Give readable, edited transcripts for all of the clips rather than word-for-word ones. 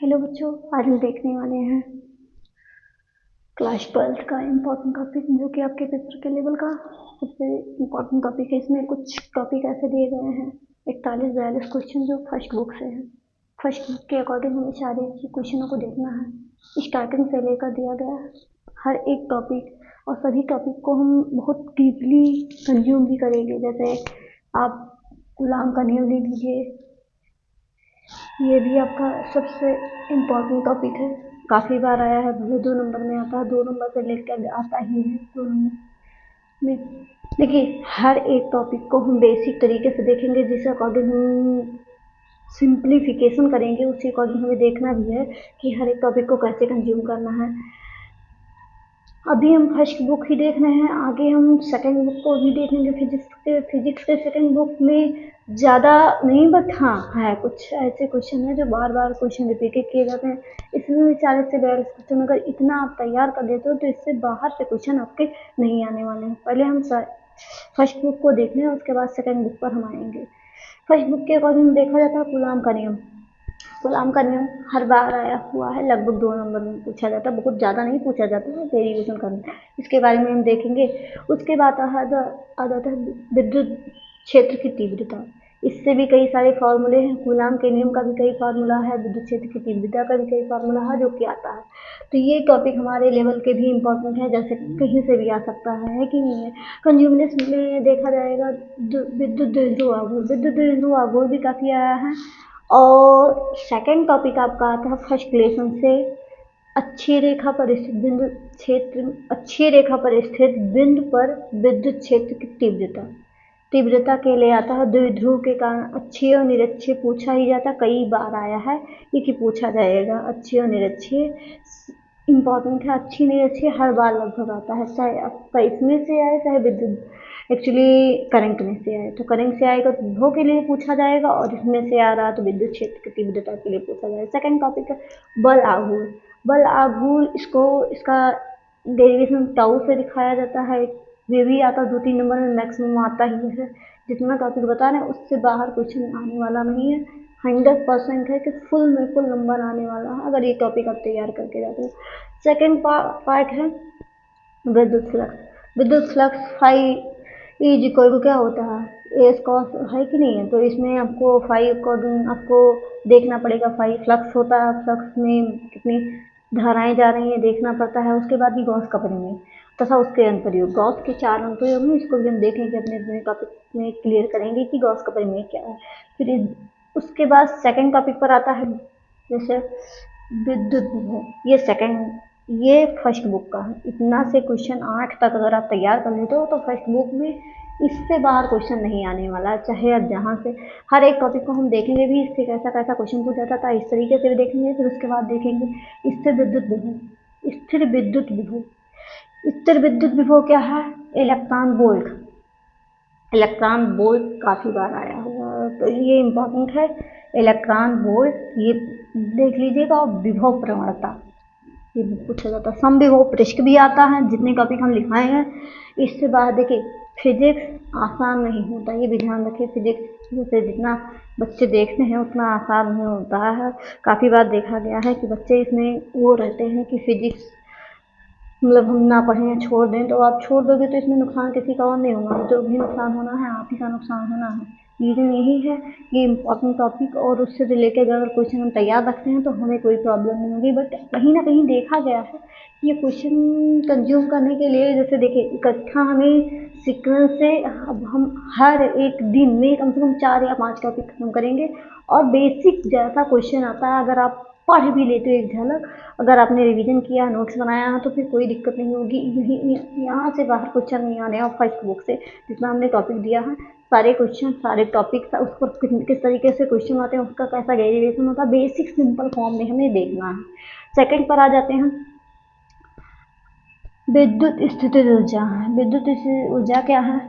Hello बच्चों, आज हम देखने वाले हैं क्लास 12 का इम्पोर्टेंट टॉपिक जो कि आपके पेपर के लेवल का सबसे इम्पोर्टेंट टॉपिक है। इसमें कुछ टॉपिक ऐसे दिए गए हैं 41-42 क्वेश्चन जो फर्स्ट बुक से है। फर्स्ट बुक के अकॉर्डिंग हमें सारे क्वेश्चनों को देखना है। स्टार्टिंग से लेकर दिया गया हर एक टॉपिक और सभी टॉपिक को हम बहुत डीपली कंज्यूम भी करेंगे। जैसे आप गुलाम का नियम ले लीजिए, ये भी आपका सबसे इम्पोर्टेंट टॉपिक है। काफ़ी बार आया है, भले 2 नंबर में आता है, 2 नंबर से लेकर आता ही है 2 नंबर में। देखिए, हर एक टॉपिक को हम बेसिक तरीके से देखेंगे, जिस अकॉर्डिंग हम सिंप्लीफिकेशन करेंगे, उसी अकॉर्डिंग हमें देखना भी है कि हर एक टॉपिक को कैसे कंज्यूम करना है। अभी हम फर्स्ट बुक ही देख रहे हैं, आगे हम सेकंड बुक को भी देखेंगे। फिजिक्स के सेकंड बुक में ज़्यादा नहीं, बट हाँ है कुछ ऐसे क्वेश्चन है जो बार बार क्वेश्चन रिपीटेड किए जाते हैं। इसमें 40 से 42 क्वेश्चन अगर इतना आप तैयार कर देते हो तो इससे बाहर से क्वेश्चन आपके नहीं आने वाले हैं। पहले हम फर्स्ट बुक को देख लें, उसके बाद सेकेंड बुक पर हम आएंगे। फर्स्ट बुक के अकॉर्डिंग देखा जाता है गुलाम का नियम। गुलाम का नियम हर बार आया हुआ है, लगभग 2 नंबर में पूछा जाता है, बहुत ज़्यादा नहीं पूछा जाता है, डेरिवेशन करना, इसके बारे में हम देखेंगे। उसके बाद आ जाता है विद्युत क्षेत्र की तीव्रता। इससे भी कई सारे फार्मूले हैं। गुलाम के नियम का भी कई फार्मूला है, विद्युत क्षेत्र की तीव्रता का भी कई फार्मूला है जो कि आता है। तो ये टॉपिक हमारे लेवल के भी इम्पोर्टेंट है, जैसे कहीं से भी आ सकता है कि नहीं है। कंज्यूमनेस में देखा जाएगा विद्युत द्विध्रुव आघूर्ण, विद्युत द्विध्रुव आघूर्ण भी काफ़ी आया है। और सेकंड टॉपिक आपका आता है फर्स्ट लेसन से, अच्छी रेखा पर स्थित बिंदु क्षेत्र, अच्छी रेखा पर स्थित बिंदु पर विद्युत क्षेत्र की तीव्रता के लिए आता है। द्विध्रुव के कारण अच्छी और निरक्षीय पूछा ही जाता, कई बार आया है ये कि पूछा जाएगा। अच्छी और निरक्षीय इम्पोर्टेंट है, अच्छी निरक्षीय हर बार लगभग आता है, चाहे आपका इसमें से आए चाहे विद्युत एक्चुअली करंट में से आए। तो करंट से आएगा तो विभव के लिए पूछा जाएगा, और इसमें से आ रहा तो विद्युत क्षेत्र की तीव्रता के लिए पूछा जाएगा। सेकंड टॉपिक है बल आघूर्ण। बल आघूर्ण इसका डेरिवेशन टाउ से दिखाया जाता है। ये भी आता 2-3 नंबर में मैक्सिमम आता ही है। जितना टॉपिक बता रहे हैं उससे बाहर क्वेश्चन आने वाला नहीं है। 100% है कि फुल नंबर आने वाला है अगर ये टॉपिक आप तैयार करके जाते हो। सेकेंड पार्ट है विद्युत फ्लक्स। विद्युत flux phi is equal to क्या होता है, एस कॉस है कि नहीं है। तो इसमें आपको फाई अकॉर्डिंग आपको देखना पड़ेगा। फाई फ्लक्स होता है, फ्लक्स में कितनी धाराएं जा रही हैं देखना पड़ता है। उसके बाद भी गॉस का परिमेय तथा उसके अनुप्रयोग, गॉस के 4 अनुप्रयोग में, इसको भी हम देखेंगे अपने टॉपिक में, क्लियर करेंगे कि गॉस का परिमेय क्या है। फिर उसके बाद सेकंड टॉपिक पर आता है जैसे विद्युत विभव। ये फर्स्ट बुक का है। इतना से क्वेश्चन 8 तक अगर आप तैयार कर लेते हो तो फर्स्ट बुक में इससे बाहर क्वेश्चन नहीं आने वाला। चाहे आप जहाँ से हर एक टॉपिक को हम देखेंगे भी, इससे कैसा कैसा क्वेश्चन पूछा जाता था, इस तरीके से भी देखेंगे। फिर उसके बाद देखेंगे स्थिर विद्युत विभव। स्थिर विद्युत विभव, स्थिर विद्युत विभव क्या है, इलेक्ट्रॉन वोल्ट। इलेक्ट्रॉन वोल्ट काफ़ी बार आया हुआ, तो ये इम्पोर्टेंट है। इलेक्ट्रॉन वोल्ट ये देख लीजिएगा। और विभव प्रवणता ये भी पूछा जाता है। समविभव पृष्ठ भी आता है, जितने टॉपिक हम लिखाए हैं। इससे बाहर देखिए, फिजिक्स आसान नहीं होता, ये भी ध्यान रखिए। फिजिक्स जैसे जितना बच्चे देखते हैं उतना आसान नहीं होता है। काफ़ी बार देखा गया है कि बच्चे इसमें वो रहते हैं कि फिजिक्स मतलब हम ना पढ़ें या छोड़ दें, तो आप छोड़ दोगे तो इसमें नुकसान किसी का और नहीं होगा, जो भी नुकसान होना है आप ही का नुकसान होना है। रीज़न यही है कि इम्पोर्टेंट टॉपिक और उससे रिलेटेड अगर क्वेश्चन हम तैयार रखते हैं तो हमें कोई प्रॉब्लम नहीं होगी। बट कहीं ना कहीं देखा गया है कि ये क्वेश्चन कंज्यूम करने के लिए, जैसे देखिए इकट्ठा हमें सीक्वेंस से अब हम हर एक दिन में कम से कम 4 या 5 टॉपिक खत्म करेंगे। और बेसिक जैसा क्वेश्चन आता है, अगर आप पढ़ भी लेते हो एक झलक, अगर आपने रिवीजन किया, नोट्स बनाया है, तो फिर कोई दिक्कत नहीं होगी। यहाँ से बाहर क्वेश्चन नहीं आने और फर्स्ट बुक से जितना हमने टॉपिक दिया है, सारे क्वेश्चन सारे टॉपिक उस पर किस तरीके से क्वेश्चन आते हैं, उसका कैसा डेरिवेशन होता है, बेसिक सिंपल फॉर्म में हमें देखना है। सेकंड पर आ जाते हैं विद्युत स्थितिज ऊर्जा। विद्युत स्थितिज ऊर्जा क्या है,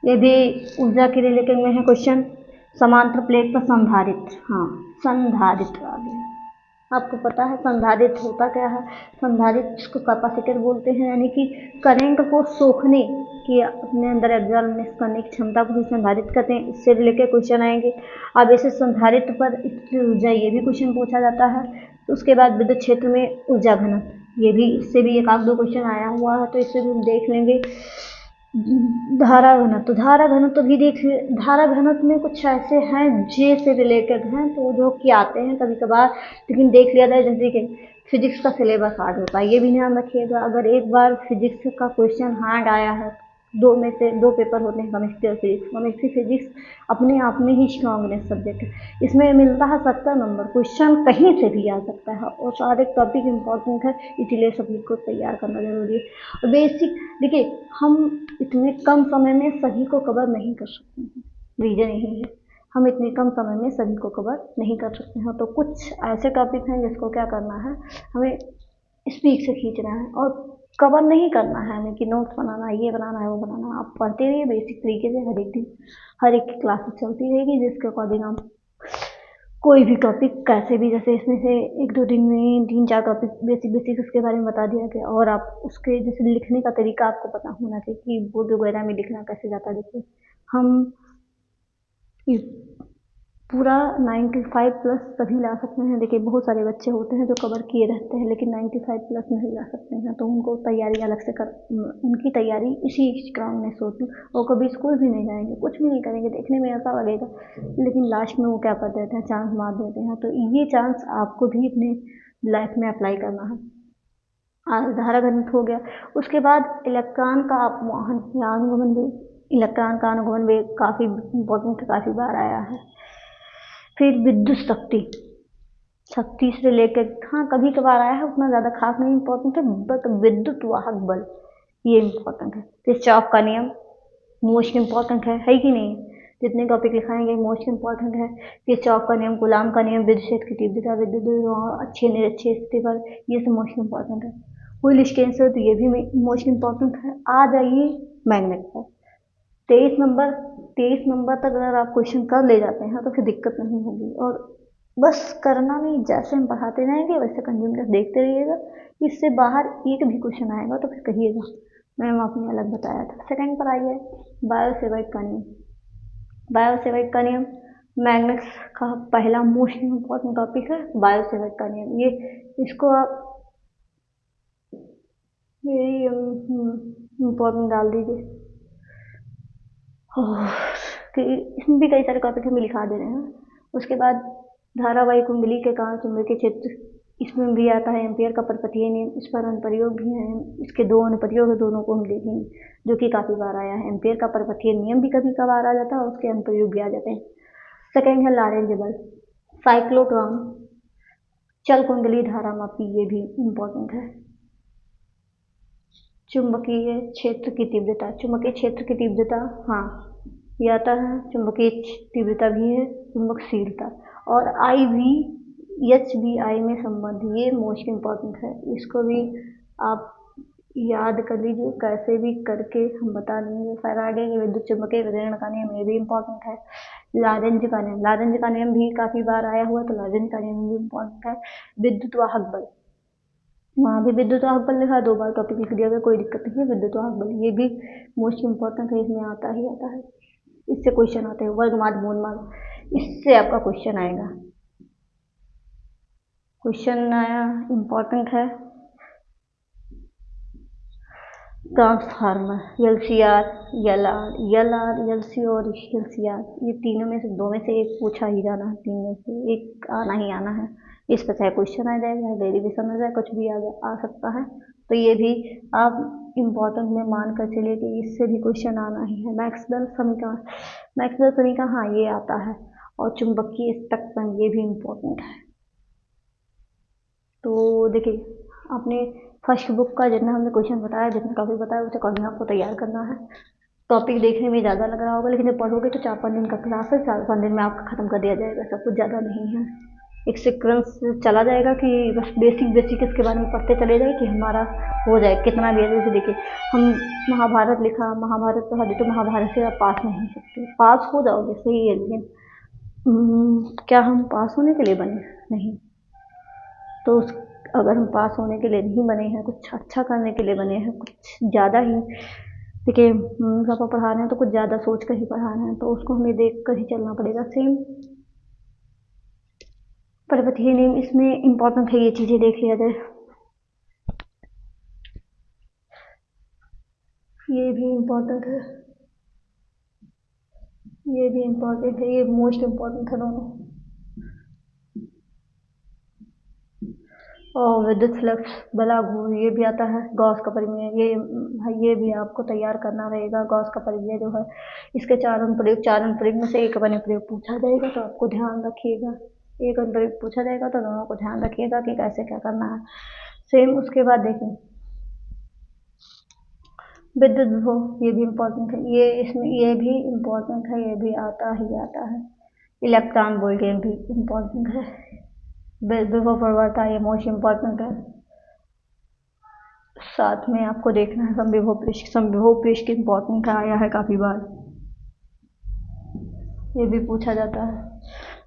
ये भी ऊर्जा के रिलेटेड में है क्वेश्चन। समांतर प्लेट पर संधारित्र, हाँ संधारित्र आ गया। आपको पता है संधारित्र होता क्या है? संधारित्र जिसको कैपेसिटर बोलते हैं, यानी कि करंट को सोखने की, अपने अंदर एब्जॉर्ब करने की क्षमता को भी संधारित्र कहते हैं। इससे रिलेटेड क्वेश्चन आएंगे। अब ऐसे संधारित्र पर स्थिर ऊर्जा, ये भी क्वेश्चन पूछा जाता है। तो उसके बाद विद्युत क्षेत्र में ऊर्जा घनत्व, ये भी, इससे भी एक आध दो क्वेश्चन आया हुआ है, तो इससे भी हम देख लेंगे। धारा घनत्व, धारा घनत्व भी देख, धारा घनत्व में कुछ ऐसे हैं जे से रिलेटेड हैं, तो जो कि आते हैं कभी कभार, लेकिन देख लिया जाए। जैसे कि फिजिक्स का सिलेबस हार्ड होता है, ये भी ध्यान रखिएगा। अगर एक बार फिजिक्स का क्वेश्चन हार्ड आया है, दो में से दो पेपर होते हैं, केमिस्ट्री और फिजिक्स। केमिस्ट्री फिजिक्स अपने आप में ही स्ट्रॉन्गनेस सब्जेक्ट है, इसमें मिलता है 70 नंबर। क्वेश्चन कहीं से भी आ सकता है और सारे टॉपिक इंपॉर्टेंट है, इसीलिए सभी को तैयार करना जरूरी है। और बेसिक देखिए, हम इतने कम समय में सभी को कवर नहीं कर सकते हैं, रीजन यही है, हम इतने कम समय में सभी को कवर नहीं कर सकते हैं। तो कुछ ऐसे टॉपिक हैं जिसको क्या करना है, हमें स्पीड से खींचना है और कवर नहीं करना है हमें कि नोट्स बनाना है, ये बनाना है, वो बनाना है। आप पढ़ते रहिए बेसिक तरीके से, हर एक दिन हर एक की क्लासेस चलती रहेगी, जिसके अकॉर्डिंग आप कोई भी टॉपिक कैसे भी, जैसे इसमें से एक दो दिन में 3-4 टॉपिक बेसिक बेसिक उसके बारे में बता दिया गया, और आप उसके जैसे लिखने का तरीका आपको पता होना चाहिए कि बोर्ड वगैरह में लिखना कैसे जाता है। देखिए हम पूरा 95 प्लस तभी ला सकते हैं। देखिए बहुत सारे बच्चे होते हैं जो कवर किए रहते हैं लेकिन 95 प्लस नहीं ला सकते हैं, तो उनको तैयारी अलग से कर, उनकी तैयारी इसी स्ट्रांगनेस होती, और कभी स्कूल भी नहीं जाएंगे, कुछ भी नहीं करेंगे, देखने में ऐसा लगेगा, लेकिन लास्ट में वो क्या कर देते हैं, चांस मार देते हैं। तो ये चांस आपको भी अपने लाइफ में अप्लाई करना है। धारा घनत्व हो गया। उसके बाद इलेक्ट्रॉन का अपवहन या अनुगमन वेग, इलेक्ट्रॉन का अनुगमन वेग काफ़ी इंपॉर्टेंट, काफ़ी बार आया है। फिर विद्युत शक्ति, शक्ति से रिलेटेड हाँ कभी कभार आया है, उतना ज़्यादा खास नहीं इंपॉर्टेंट है, बट विद्युत वाहक बल ये इंपॉर्टेंट है। किरचॉफ का नियम मोस्ट इंपॉर्टेंट है कि नहीं? जितने टॉपिक लिखाएंगे मोस्ट इंपॉर्टेंट है। किरचॉफ का नियम, कूलाम का नियम, विद्युत क्षेत्र की तीव्रता, विद्युत अच्छे निरक्षे स्थिति पर, ये सब मोस्ट इंपॉर्टेंट है। हुइल स्टेंसर, तो ये भी मोस्ट इंपॉर्टेंट है। आ जाइए मैग्नेट पर, 23 नंबर तक अगर आप क्वेश्चन कर ले जाते हैं तो फिर दिक्कत नहीं होगी, और बस करना नहीं, जैसे हम पढ़ाते जाएंगे वैसे कंटिन्यूस देखते रहिएगा। इससे बाहर एक भी क्वेश्चन आएगा तो फिर कहिएगा मैम आपने अलग बताया था। सेकंड पर आइए बायोसेवर्ट का नियम। बायोसेवर्ट का नियम मैग्नेट्स का पहला मोस्ट इम्पॉर्टेंट टॉपिक है, बायोसेवर्ट का नियम। ये इसको आप वेरी इम्पोर्टेंट डाल दीजिए, कि इसमें भी कई सारे टॉपिक हमें लिखा दे रहे हैं। उसके बाद धारावाही कुंडली के कारण चुंबकीय क्षेत्र, इसमें भी आता है एम्पियर का परपथीय नियम, इस पर अनुप्रयोग भी हैं, इसके दो अनुप्रयोग है, दोनों को हम देखेंगे जो कि काफ़ी बार आया है। एम्पियर का परपथीय नियम भी कभी कभार आ जाता है और उसके अनुप्रयोग भी आ जाते हैं। सेकेंड है लॉरेंज बल, साइक्लोट्रॉन, चल कुंडली धारा मापी, ये भी इम्पोर्टेंट है। चुंबकीय क्षेत्र की तीव्रता, चुंबकीय क्षेत्र की तीव्रता हाँ ये आता है, चुंबकीय तीव्रता भी है, चुंबकशीलता, और आई वी एच बी आई में संबंध, ये मोस्ट इम्पॉर्टेंट है। इसको भी आप याद कर लीजिए, कैसे भी करके हम बता देंगे। फैराडे के विद्युत चुंबकीय वितरण का नियम, ये भी इम्पॉर्टेंट है। लॉरेंज का नियम, लॉरेंज का नियम भी काफ़ी बार आया हुआ, तो लॉरेंज का नियम भी इम्पॉर्टेंट है। विद्युत वाहक बल, वहाँ भी विद्युत वाहक बल लिखा है, 2 बार टॉपिक लिख दिया गया, कोई दिक्कत नहीं है। विद्युत वाहक बल ये भी मोस्ट इम्पॉर्टेंट है, इसमें आता ही आता है, इससे क्वेश्चन आते हैं। वर्गमाद मूलमाद, इससे आपका क्वेश्चन आएगा, क्वेश्चन आया, इम्पॉर्टेंट है। ट्रांसफार्मर, एलसीआर, एलआर, एलसी और एलसीआर, ये तीनों में से 2 में से एक पूछा ही जाना है, 3 में से एक आना ही आना है। इस पर चाहे क्वेश्चन आ जाए, चाहे डेरिवेशन आ जाए, कुछ भी आ सकता है, तो ये भी आप इम्पोर्टेंट में मान कर चलिए कि इससे भी क्वेश्चन आना ही है। मैक्सवेल समीकरण, मैक्सवेल समीकरण हाँ ये आता है, और चुंबकीय स्पेक्ट्रम, ये भी इम्पोर्टेंट है। तो देखिए आपने फर्स्ट बुक का जितना हमने क्वेश्चन बताया, जितना टॉपिक बताया, उसे अकॉर्डिंग आपको तैयार करना है। टॉपिक देखने में ज़्यादा लग रहा होगा, लेकिन जब पढ़ोगे तो 4-5 दिन का क्लास है, 4-5 दिन में आपका ख़त्म कर दिया जाएगा, सब कुछ ज़्यादा नहीं है। एक सीक्वेंस चला जाएगा कि बस बेसिक बेसिक इसके बारे में पढ़ते चले जाए कि हमारा हो जाए, कितना भी है। जैसे देखिए हम महाभारत लिखा, महाभारत पढ़ा दी, तो महाभारत से आप पास नहीं हो सकते। पास हो जाओगे सही है, लेकिन क्या हम पास होने के लिए बने? नहीं। तो उस अगर हम पास होने के लिए नहीं बने हैं, कुछ अच्छा करने के लिए बने हैं, कुछ ज़्यादा ही देखिए मम्मी पापा पढ़ा रहे हैं तो कुछ ज़्यादा सोच कर ही पढ़ा रहे हैं, तो उसको हमें देख कर ही चलना पड़ेगा। सेम पर्वतीय नेम इसमें इम्पोर्टेंट है, ये चीज़ें देख लिया जाए। ये भी इम्पोर्टेंट है, ये भी इम्पोर्टेंट है, ये मोस्ट इम्पोर्टेंट है दोनों। और विद्युत फ्लक्स बला घूर्ण ये भी आता है, गॉस का परिमेय, ये भी आपको तैयार करना रहेगा। गॉस का परिमेय जो है इसके चार अनुप्रयोग में से एक अनुप्रयोग पूछा जाएगा, तो आपको ध्यान रखिएगा। एक अनुप्रयोग पूछा जाएगा तो दोनों को ध्यान रखिएगा कि कैसे क्या करना है। सेम उसके बाद देखें विद्युत विभव, ये भी इम्पोर्टेंट है, ये इसमें ये भी इम्पोर्टेंट है, ये भी आता ही आता है। इलेक्ट्रॉन वोल्ट ये भी इम्पोर्टेंट है। विभव प्रवणता ये मोस्ट इम्पोर्टेंट है। साथ में आपको देखना है समविभव पृष्ठ इम्पोर्टेंट आया है काफ़ी बार, ये भी पूछा जाता है।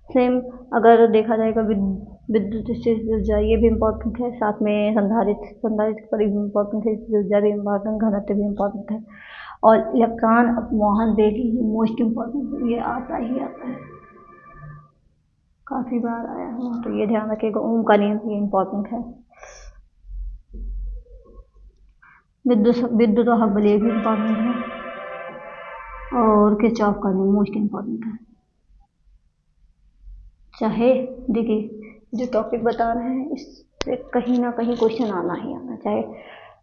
सेम अगर देखा जाएगा विद्युत स्थिर ऊर्जा ये भी इम्पोर्टेंट है। साथ में संधारित्र पर भी इम्पोर्टेंट है, ऊर्जा भी इम्पोर्टेंट, घनत्व भी इम्पोर्टेंट है। और इलेक्ट्रॉन अपमोहन वेग ये मोस्ट इम्पोर्टेंट है, ये आता ही आता है, काफ़ी बार आया है, तो ये ध्यान रखिएगा। ओम का नियम ये इम्पोर्टेंट है। विद्युत और हक बल ये भी इम्पोर्टेंट है। और किरचॉफ का नियम मोस्ट इम्पोर्टेंट है। चाहे देखिए जो टॉपिक बता रहे हैं इससे कहीं ना कहीं क्वेश्चन आना ही आना, चाहे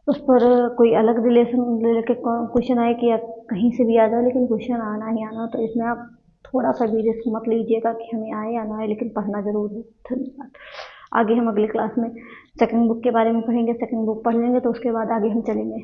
उस पर कोई अलग रिलेटेड क्वेश्चन आए कि कहीं से भी आ जाए, लेकिन क्वेश्चन आना ही आना। तो इसमें आप थोड़ा सा भी रिस्क मत लीजिएगा कि हमें आए या ना आए, लेकिन पढ़ना जरूर है। धन्यवाद। आगे हम अगली क्लास में सेकंड बुक के बारे में पढ़ेंगे, सेकंड बुक पढ़ लेंगे तो उसके बाद आगे हम चलेंगे।